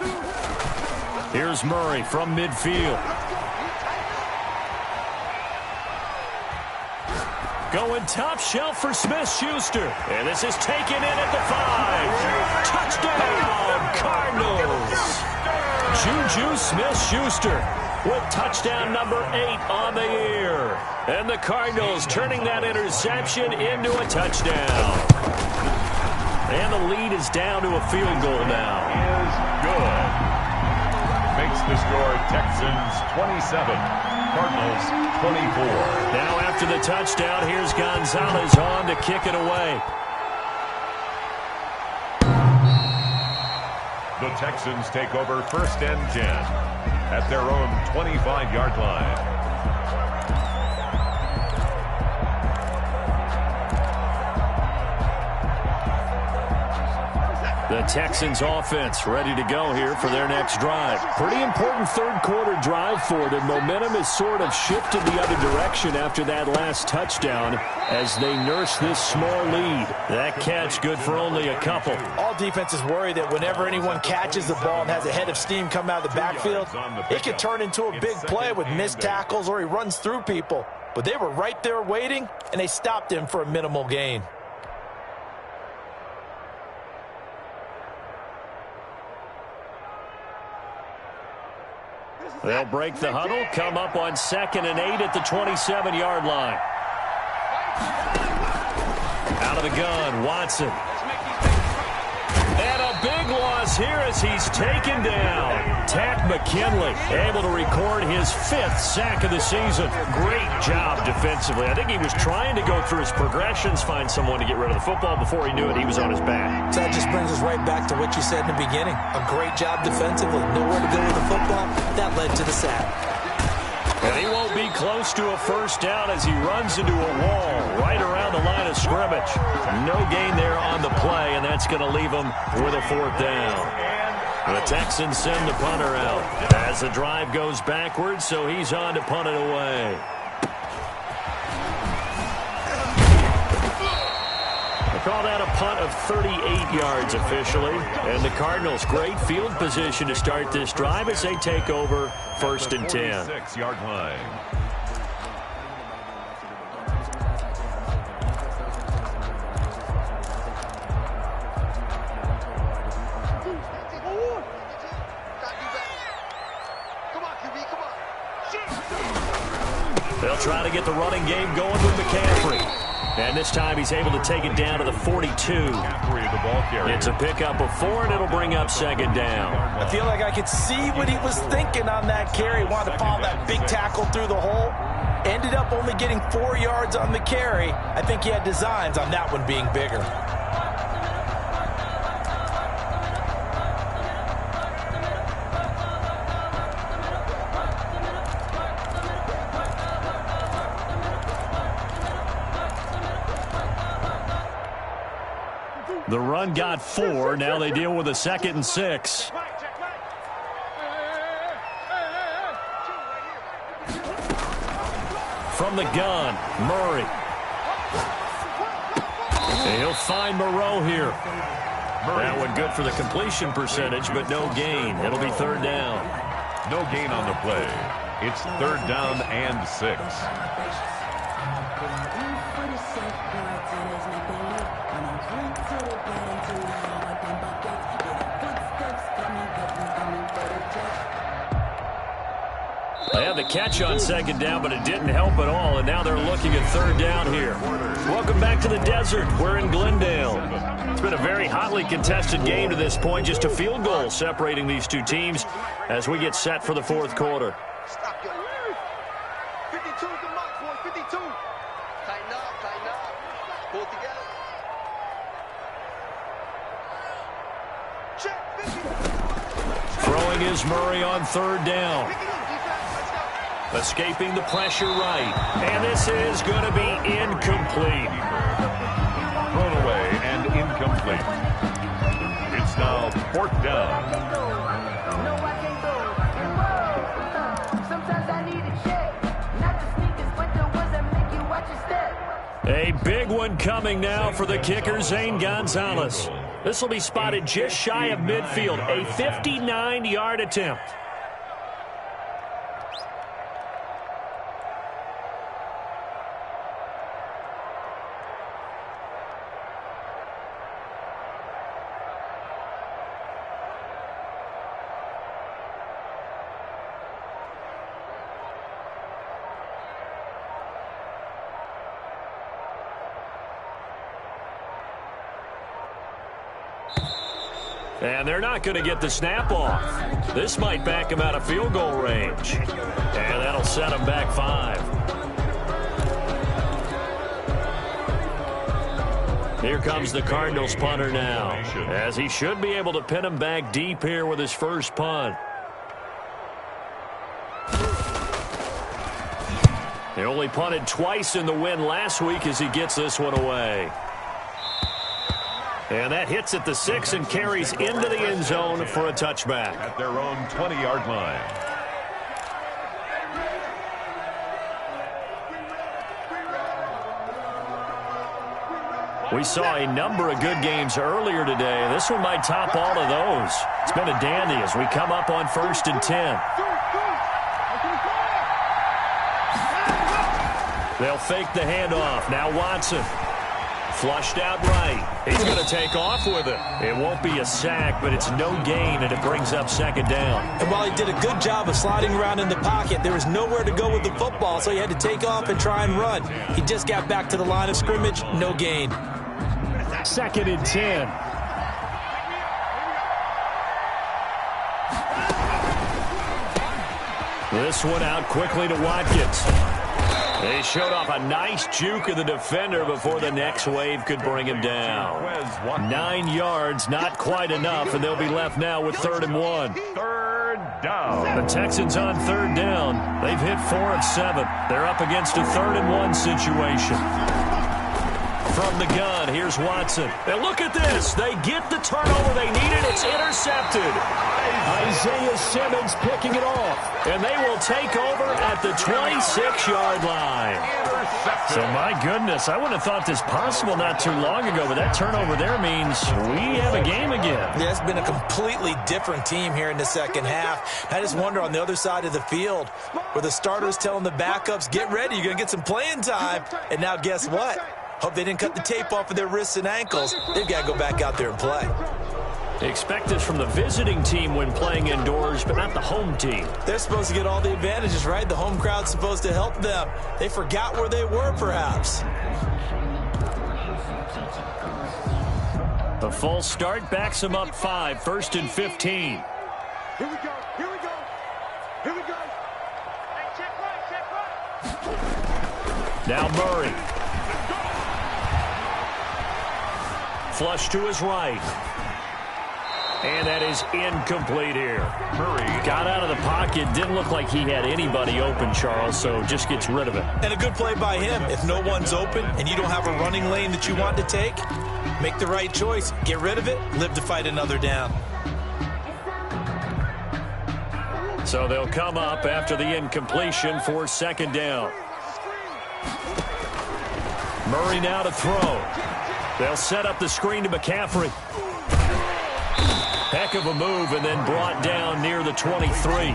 Here's Murray from midfield. Going top shelf for Smith-Schuster. And this is taken in at the 5. Touchdown, Cardinals. Juju Smith-Schuster with touchdown number 8 on the year. And the Cardinals turning that interception into a touchdown. And the lead is down to a field goal now. Is good. Makes It's the score, Texans 27, Cardinals 24. Now after the touchdown, here's Gonzalez on to kick it away. The Texans take over 1st and 10 at their own 25-yard line. The Texans offense ready to go here for their next drive. Pretty important third quarter drive for them. Momentum has sort of shifted the other direction after that last touchdown as they nurse this small lead. That catch good for only a couple. All defenses worry that whenever anyone catches the ball and has a head of steam come out of the backfield, it can turn into a big play with missed tackles or he runs through people. But they were right there waiting, and they stopped him for a minimal gain. They'll break the huddle, come up on 2nd and 8 at the 27-yard line. Out of the gun, Watson. And a big loss here as he's taken down. Tack McKinley able to record his 5th sack of the season. Great job defensively. I think he was trying to go through his progressions, find someone to get rid of the football. Before he knew it, he was on his back. So that just brings us right back to what you said in the beginning. A great job defensively. Nowhere to go with the football. That led to the sack. And he won't be close to a first down as he runs into a wall right around the line of scrimmage. No gain there on the play, and that's going to leave him with a 4th down. The Texans send the punter out as the drive goes backwards, so he's on to punt it away. They call that a punt of 38 yards officially. And the Cardinals, great field position to start this drive as they take over 1st and 10. 46-yard line. They'll try to get the running game going with McCaffrey. And this time he's able to take it down to the 42. It's a pickup of 4, and it'll bring up 2nd down. I feel like I could see what he was thinking on that carry. Wanted to follow that big tackle through the hole. Ended up only getting 4 yards on the carry. I think he had designs on that one being bigger. The run got 4. Now they deal with a 2nd and 6. From the gun, Murray. And he'll find Moreau here. That one good for the completion percentage, but no gain. It'll be 3rd down. No gain on the play. It's 3rd down and 6. They had the catch on 2nd down, but it didn't help at all, and now they're looking at 3rd down here. Welcome back to the desert. We're in Glendale. It's been a very hotly contested game to this point, just a field goal separating these two teams as we get set for the 4th quarter. Stop, yo. 52 is the mark, boy. 52. Tighten up, tighten up. Pull it together. Check. Throwing is Murray on 3rd down. Escaping the pressure right. And this is going to be incomplete. Thrown away and incomplete. It's now 4th down. A big one coming now for the kicker, Zane Gonzalez. This will be spotted just shy of midfield. A 59-yard attempt. And they're not going to get the snap off. This might back him out of field goal range. And that'll set him back 5. Here comes the Cardinals punter now, as he should be able to pin him back deep here with his first punt. He only punted twice in the win last week as he gets this one away. And that hits at the 6 and carries into the end zone for a touchback. At their own 20-yard line. We saw a number of good games earlier today. This one might top all of those. It's been a dandy as we come up on 1st and 10. They'll fake the handoff. Now Watson. Flushed out right. He's going to take off with it. It won't be a sack, but it's no gain, and it brings up 2nd down. And while he did a good job of sliding around in the pocket, there was nowhere to go with the football, so he had to take off and try and run. He just got back to the line of scrimmage. No gain. 2nd and 10. This one out quickly to Watkins. They showed off a nice juke of the defender before the next wave could bring him down. 9 yards, not quite enough, and they'll be left now with 3rd and 1. 3rd down. The Texans on 3rd down. They've hit 4 of 7. They're up against a 3rd and 1 situation. From the gun, here's Watson. And look at this. They get the turnover they needed. It's intercepted. Isaiah Simmons picking it off. And they will take over at the 26-yard line. So, my goodness, I wouldn't have thought this possible not too long ago, but that turnover there means we have a game again. Yeah, it's been a completely different team here in the second half. I just wonder on the other side of the field where the starters telling the backups, get ready, you're going to get some playing time. And now guess what? Hope they didn't cut the tape off of their wrists and ankles. They've got to go back out there and play. Expect this from the visiting team when playing indoors, but not the home team. They're supposed to get all the advantages, right? The home crowd's supposed to help them. They forgot where they were, perhaps. The false start backs them up 5, 1st and 15. Here we go, here we go, here we go. Hey, check right. Now Murray. Flush to his right. And that is incomplete here. Murray got out of the pocket. Didn't look like he had anybody open, Charles, so just gets rid of it. And a good play by him. If no one's open and you don't have a running lane that you want to take, make the right choice. Get rid of it. Live to fight another down. So they'll come up after the incompletion for 2nd down. Murray now to throw. They'll set up the screen to McCaffrey. Heck of a move, and then brought down near the 23.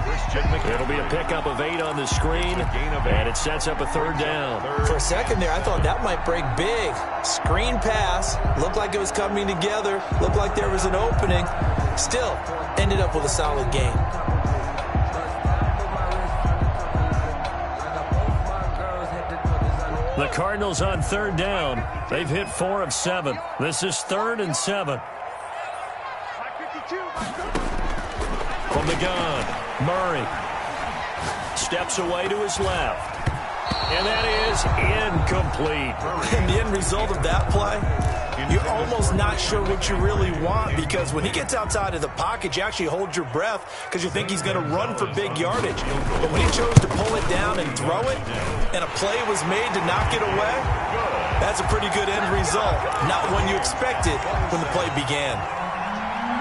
It'll be a pickup of 8 on the screen, and it sets up a 3rd down. For a second there, I thought that might break big. Screen pass, looked like it was coming together, looked like there was an opening. Still, ended up with a solid gain. The Cardinals on 3rd down. They've hit 4 of 7. This is 3rd and 7. From the gun, Murray steps away to his left. And that is incomplete. And the end result of that play, you're almost not sure what you really want, because when he gets outside of the pocket, you actually hold your breath because you think he's going to run for big yardage. But when he chose to pull it down and throw it, and a play was made to knock it away, that's a pretty good end result. Not one you expected when the play began.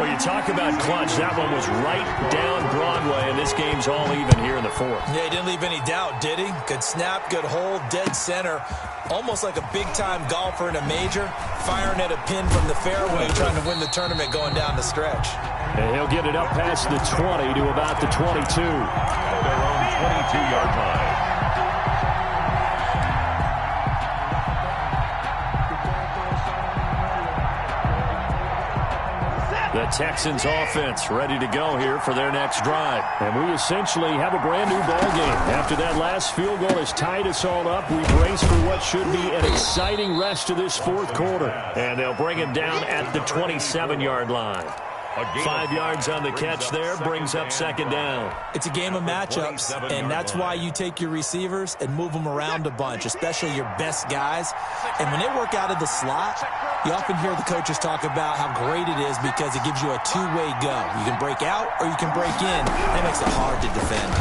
Well, you talk about clutch. That one was right down Broadway, and this game's all even here in the 4th. Yeah, he didn't leave any doubt, did he? Good snap, good hold, dead center. Almost like a big-time golfer in a major, firing at a pin from the fairway, trying to win the tournament going down the stretch. And he'll get it up past the 20 to about the 22. At their own 22-yard line. The Texans offense ready to go here for their next drive. And we essentially have a brand new ball game. After that last field goal has tied us all up, we brace for what should be an exciting rest of this 4th quarter. And they'll bring him down at the 27-yard line. 5 yards on the catch there, brings up second down. It's a game of matchups, and that's why you take your receivers and move them around a bunch, especially your best guys. And when they work out of the slot, you often hear the coaches talk about how great it is because it gives you a two-way go. You can break out or you can break in. That makes it hard to defend.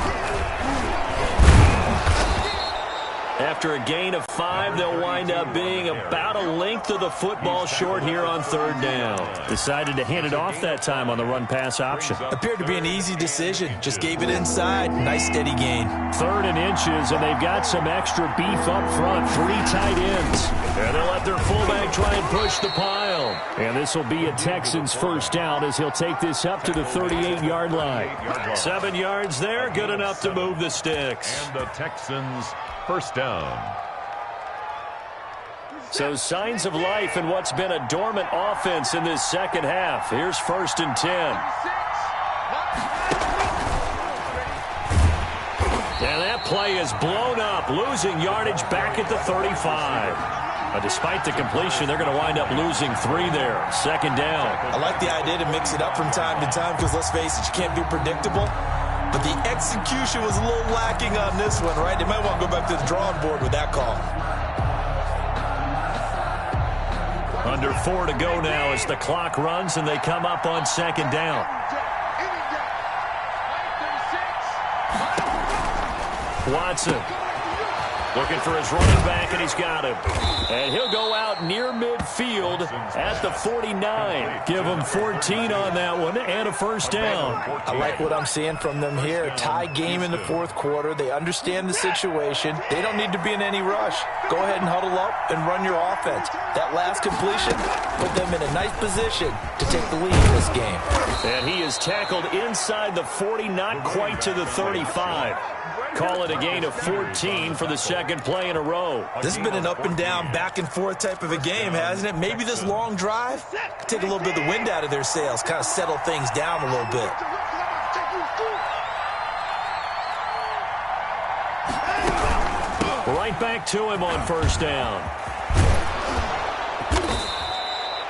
After a gain of 5, they'll wind up being about a length of the football short here on third down. Decided to hand it off that time on the run-pass option. Appeared to be an easy decision. Just gave it inside. Nice steady gain. 3rd and inches, and they've got some extra beef up front. 3 tight ends. And they'll let their fullback try and push the pile. And this will be a Texans first down as he'll take this up to the 38-yard line. 7 yards there, good enough to move the sticks. And the Texans first down. So signs of life in what's been a dormant offense in this second half. Here's 1st and 10. And that play is blown up, losing yardage back at the 35. Despite the completion, they're going to wind up losing 3 there. 2nd down. I like the idea to mix it up from time to time because, let's face it, you can't be predictable. But the execution was a little lacking on this one, right? They might want to go back to the drawing board with that call. Under 4 to go now as the clock runs and they come up on 2nd down. Watson looking for his running back, and he's got him. And he'll go out near midfield at the 49. Give him 14 on that one and a first down. I like what I'm seeing from them here. Tie game in the 4th quarter. They understand the situation. They don't need to be in any rush. Go ahead and huddle up and run your offense. That last completion put them in a nice position to take the lead in this game. And he is tackled inside the 40, not quite to the 35. Call it a gain of 14 for the 2nd play in a row. This has been an up and down, back and forth type of a game, hasn't it? Maybe this long drive could take a little bit of the wind out of their sails, kind of settle things down a little bit. Right back to him on first down.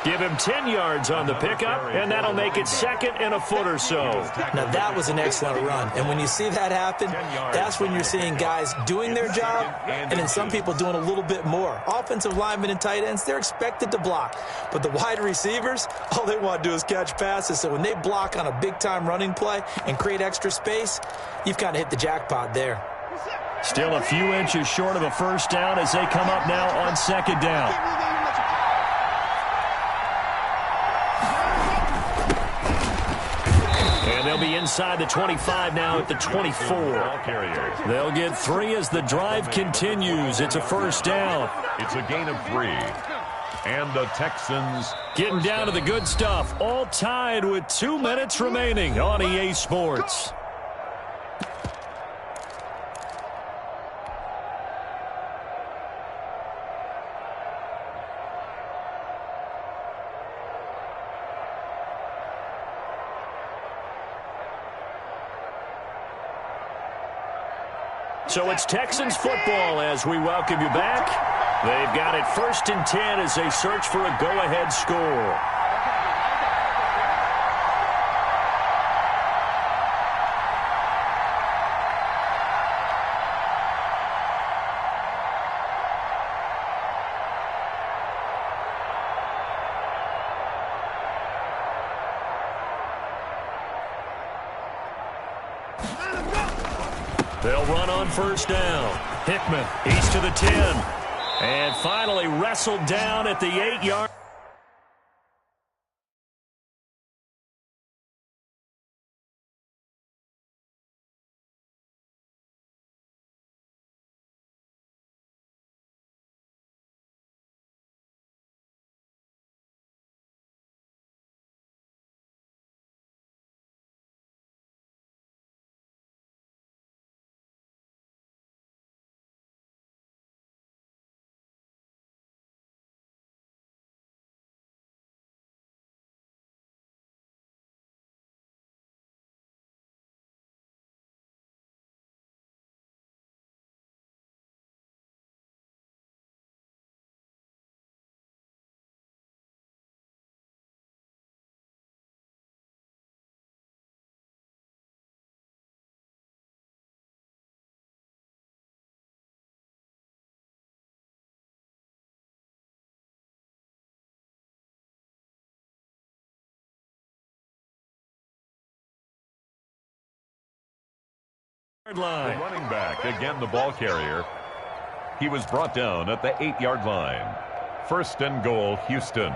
Give him 10 yards on the pickup, and that'll make it 2nd and a foot or so. Now, that was an excellent run. And when you see that happen, that's when you're seeing guys doing their job and then some people doing a little bit more. Offensive linemen and tight ends, they're expected to block. But the wide receivers, all they want to do is catch passes. So when they block on a big-time running play and create extra space, you've kind of hit the jackpot there. Still a few inches short of a first down as they come up now on 2nd down. They'll be inside the 25 now at the 24. They'll get 3 as the drive continues. It's a first down. It's a gain of 3. And the Texans getting down to the good stuff. All tied with 2 minutes remaining on EA Sports. So it's Texans football as we welcome you back. They've got it 1st and 10 as they search for a go-ahead score. They'll run on first down. Hickman, he's to the 10. And finally wrestled down at the 8-yard. The running back, again the ball carrier. He was brought down at the 8-yard line. 1st and goal, Houston.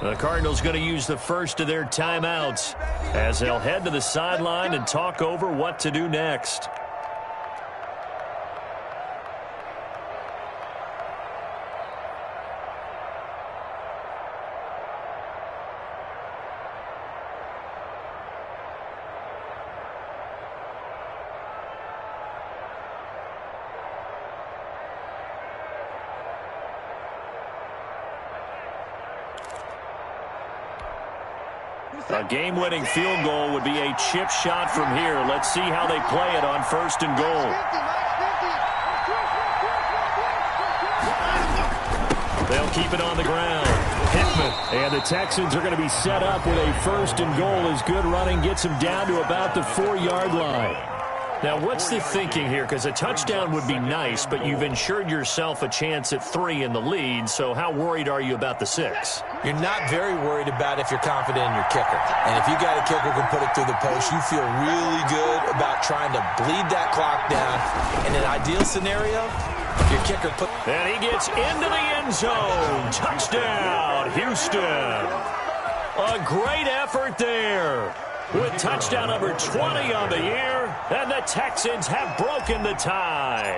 The Cardinals going to use the first of their timeouts as they'll head to the sideline and talk over what to do next. A game-winning field goal would be a chip shot from here. Let's see how they play it on 1st and goal. They'll keep it on the ground. Hickman. And the Texans are going to be set up with a 1st and goal as good running gets them down to about the 4-yard line. Now, what's the thinking here? Because a touchdown would be nice, but you've ensured yourself a chance at 3 in the lead, so how worried are you about the 6? You're not very worried about if you're confident in your kicker. And if you got a kicker who can put it through the post, you feel really good about trying to bleed that clock down. In an ideal scenario, your kicker put... And he gets into the end zone. Touchdown, Houston. A great effort there. With touchdown number 20 on the year, and the Texans have broken the tie.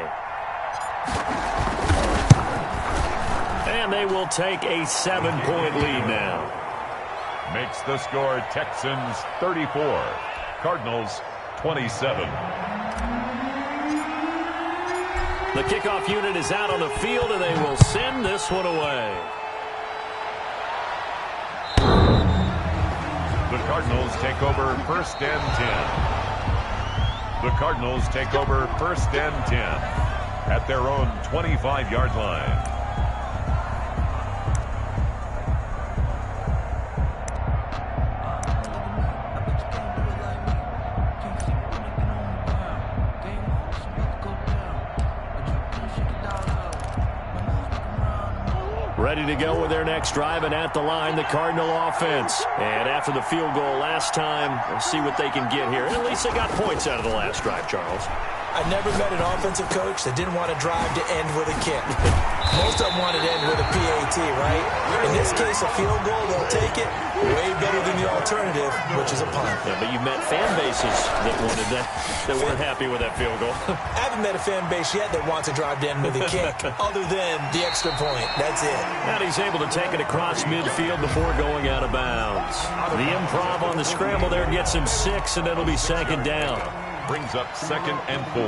And they will take a 7-point lead now. Makes the score Texans 34, Cardinals 27. The kickoff unit is out on the field, and they will send this one away. The Cardinals take over 1st and 10. The Cardinals take over 1st and 10 at their own 25-yard line. Ready to go with their next drive, and at the line, the Cardinal offense. And after the field goal last time, let's see what they can get here. And at least they got points out of the last drive, Charles. I never met an offensive coach that didn't want to drive to end with a kick. Most of them wanted to end with a PAT, right? In this case, a field goal, they'll take it. Way better than the alternative, which is a punt. Yeah, but you've met fan bases that wanted that weren't happy with that field goal. I haven't met a fan base yet that wants to drive to end with a kick, other than the extra point. That's it. And he's able to take it across midfield before going out of bounds. The improv on the scramble there gets him 6, and it'll be 2nd down. Brings up 2nd and 4.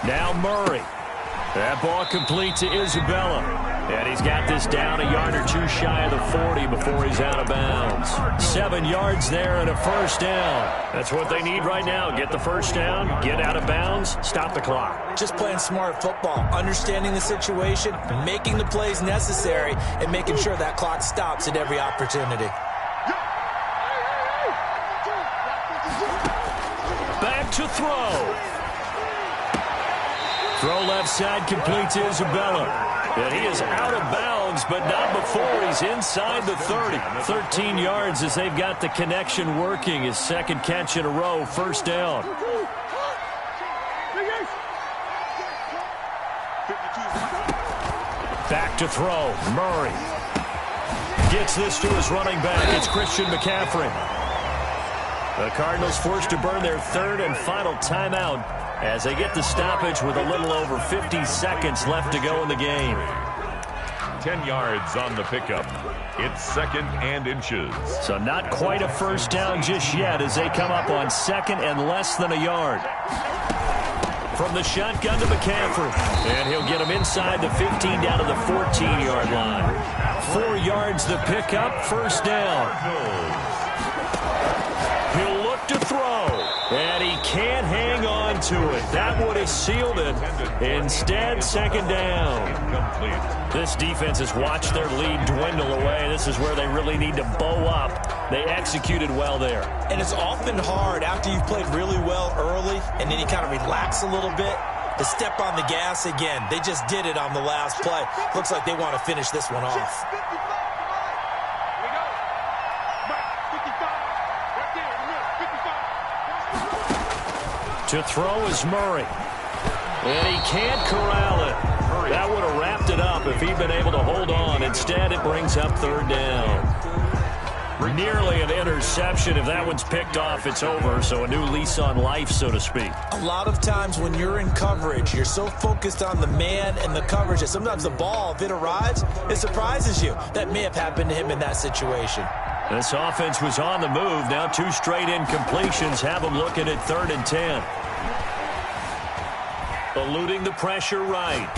Now Murray. That ball complete to Isabella. And he's got this down a yard or two shy of the 40 before he's out of bounds. 7 yards there and a 1st down. That's what they need right now. Get the 1st down, get out of bounds, stop the clock. Just playing smart football, understanding the situation, making the plays necessary, and making sure that clock stops at every opportunity. Back to throw. Throw left side, complete to Isabella. And he is out of bounds, but not before he's inside the 30. 13 yards as they've got the connection working. His 2nd catch in a row, 1st down. Back to throw, Murray. Gets this to his running back. It's Christian McCaffrey. The Cardinals forced to burn their 3rd and final timeout as they get the stoppage with a little over 50 seconds left to go in the game. 10 yards on the pickup. It's 2nd and inches. So not quite a 1st down just yet as they come up on 2nd and less than a yard. From the shotgun to McCaffrey. And he'll get him inside the 15 down to the 14-yard line. 4 yards the pickup, 1st down. He'll look to throw. And he can't hang on to it. That would have sealed it. Instead, second down. This defense has watched their lead dwindle away. This is where they really need to bow up. They executed well there. And it's often hard after you've played really well early and then you kind of relax a little bit to step on the gas again. They just did it on the last play. Looks like they want to finish this one off. To throw is Murray. And he can't corral it. That would have wrapped it up if he'd been able to hold on. Instead, it brings up third down. Nearly an interception. If that one's picked off, it's over. So a new lease on life, so to speak. A lot of times when you're in coverage, you're so focused on the man and the coverage that sometimes the ball, if it arrives, it surprises you. That may have happened to him in that situation. This offense was on the move. Now 2 straight incompletions have them looking at 3rd and 10. Eluding the pressure right.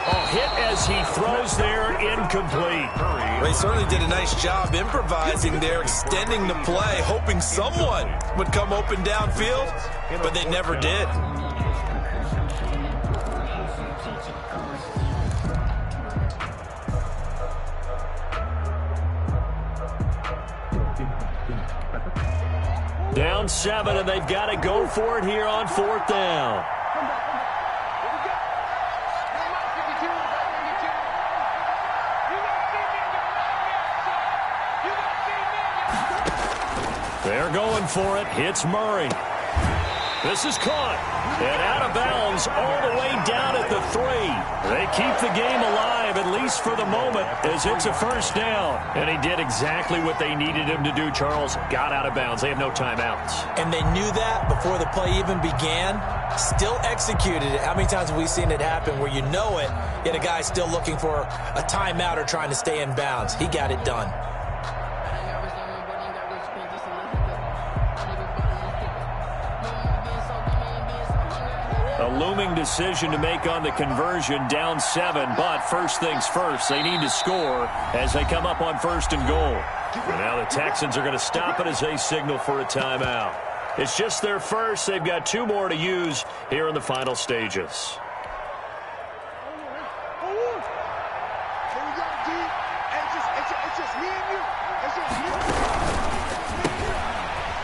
A hit as he throws there, incomplete. Well, he certainly did a nice job improvising there, extending the play, hoping someone would come open downfield, but they never did. Down 7, and they've got to go for it here on 4th down. They're going for it. Hits Murray. This is caught. And out of bounds all the way down at the 3. They keep the game alive, at least for the moment, as it's a first down. And he did exactly what they needed him to do, Charles. Got out of bounds. They have no timeouts. And they knew that before the play even began. Still executed it. How many times have we seen it happen where you know it, yet a guy's still looking for a timeout or trying to stay in bounds? He got it done. A looming decision to make on the conversion, down 7, but first things first, they need to score as they come up on 1st and goal. And now the Texans are going to stop it as they signal for a timeout. It's just their first. They've got 2 more to use here in the final stages.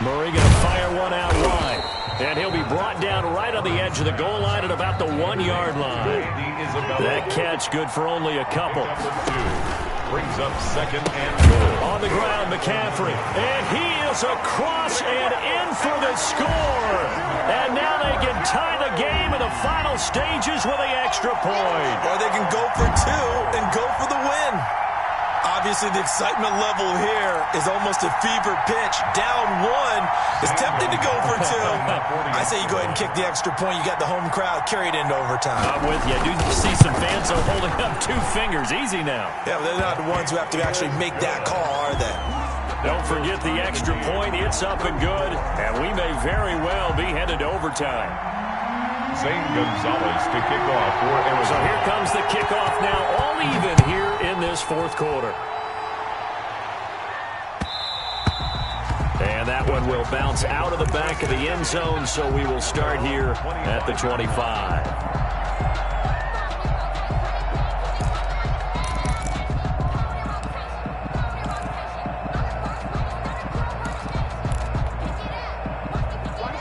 Murray going to fire one out wide. And he'll be brought down right on the edge of the goal line at about the 1-yard line. That catch good for only a couple. Brings up 2nd and goal. On the ground, McCaffrey. And he is across and in for the score. And now they can tie the game in the final stages with the extra point. Or they can go for 2 and go for the win. Obviously, the excitement level here is almost a fever pitch. Down 1 is tempted to go for 2. I say you go ahead and kick the extra point. You got the home crowd carried into overtime. I'm with you. I do see some fans holding up 2 fingers. Easy now. Yeah, but they're not the ones who have to actually make that call, are they? Don't forget the extra point. It's up and good. And we may very well be headed to overtime. St. Gonzalez to kick off for Arizona. So here comes the kickoff now, all even here in this 4th quarter. And that one will bounce out of the back of the end zone, so we will start here at the 25.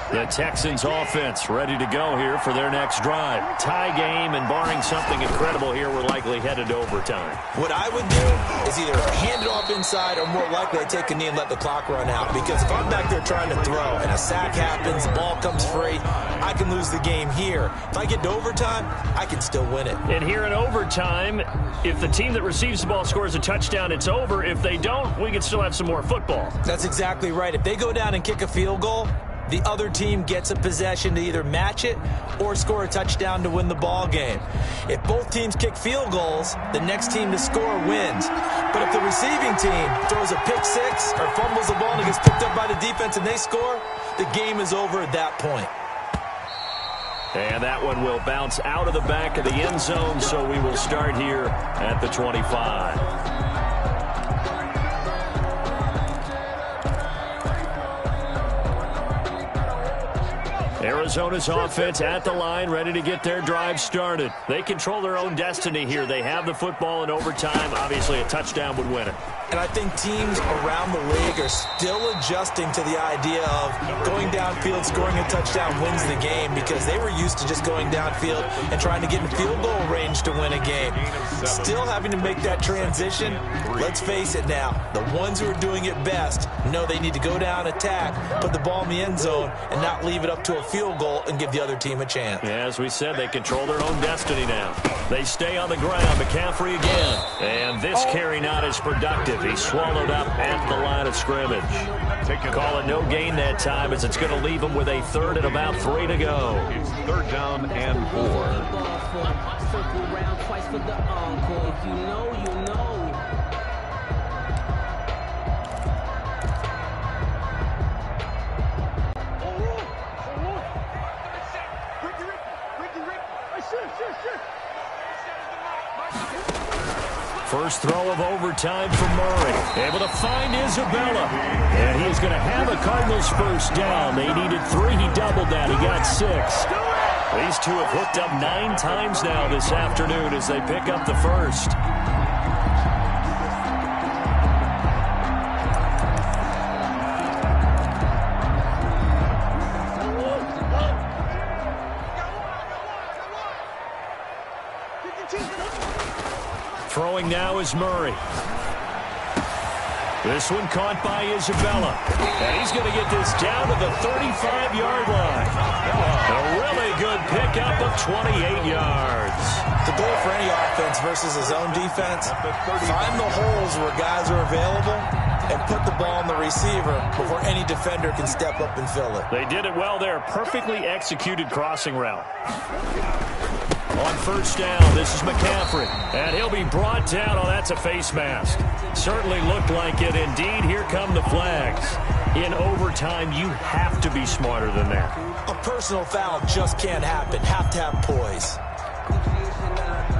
The Texans offense ready to go here for their next drive. Tie game, and barring something incredible here, we're likely headed to overtime. What I would do is either hand it off inside or more likely I'd take a knee and let the clock run out. Because if I'm back there trying to throw and a sack happens, the ball comes free, I can lose the game here. If I get to overtime, I can still win it. And here in overtime, if the team that receives the ball scores a touchdown, it's over. If they don't, we can still have some more football. That's exactly right. If they go down and kick a field goal, the other team gets a possession to either match it or score a touchdown to win the ball game. If both teams kick field goals, the next team to score wins. But if the receiving team throws a pick 6 or fumbles the ball and it gets picked up by the defense and they score, the game is over at that point. And that one will bounce out of the back of the end zone, so we will start here at the 25. Arizona's offense at the line, ready to get their drive started. They control their own destiny here. They have the football in overtime. Obviously, a touchdown would win it. And I think teams around the league are still adjusting to the idea of going downfield, scoring a touchdown wins the game, because they were used to just going downfield and trying to get in field goal range to win a game. Still having to make that transition. Let's face it now, the ones who are doing it best know they need to go down, attack, put the ball in the end zone, and not leave it up to a field goal and give the other team a chance. As we said, they control their own destiny now. They stay on the ground. McCaffrey again. And this carry not as productive. He's swallowed up at the line of scrimmage. Call it no gain that time, as it's going to leave him with a third and about 3 to go. It's third down and 4. First throw of overtime for Murray. Able to find Isabella. And he's going to have a Cardinals first down. They needed 3. He doubled that. He got 6. These two have hooked up 9 times now this afternoon as they pick up the first. Throwing now is Murray. This one caught by Isabella. And he's going to get this down to the 35-yard line. A really good pickup of 28 yards. The goal for any offense versus his own defense, find the holes where guys are available and put the ball on the receiver before any defender can step up and fill it. They did it well there. Perfectly executed crossing route. On first down, this is McCaffrey. And he'll be brought down. Oh, that's a face mask. Certainly looked like it. Indeed, here come the flags. In overtime, you have to be smarter than that. A personal foul just can't happen. Have to have poise.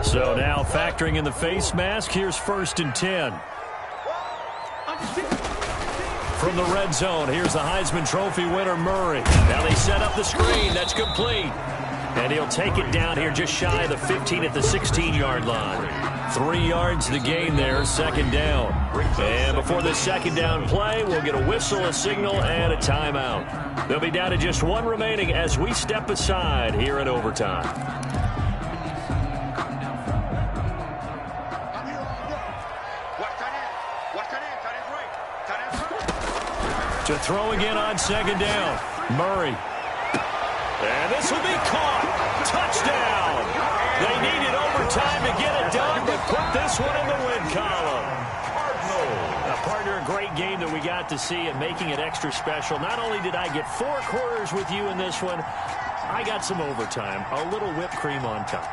So now factoring in the face mask, here's first and 10. From the red zone, here's the Heisman Trophy winner, Murray. Now they set up the screen. That's complete. And he'll take it down here just shy of the 15 at the 16-yard line. 3 yards to the gain there, second down. And before the second down play, we'll get a whistle, a signal, and a timeout. They'll be down to just 1 remaining as we step aside here in overtime. To throw again on second down, Murray. And this will be caught. Touchdown. They needed overtime to get it done, but put this one in the win column. Partner, a great game that we got to see and making it extra special. Not only did I get 4 quarters with you in this one, I got some overtime, a little whipped cream on top.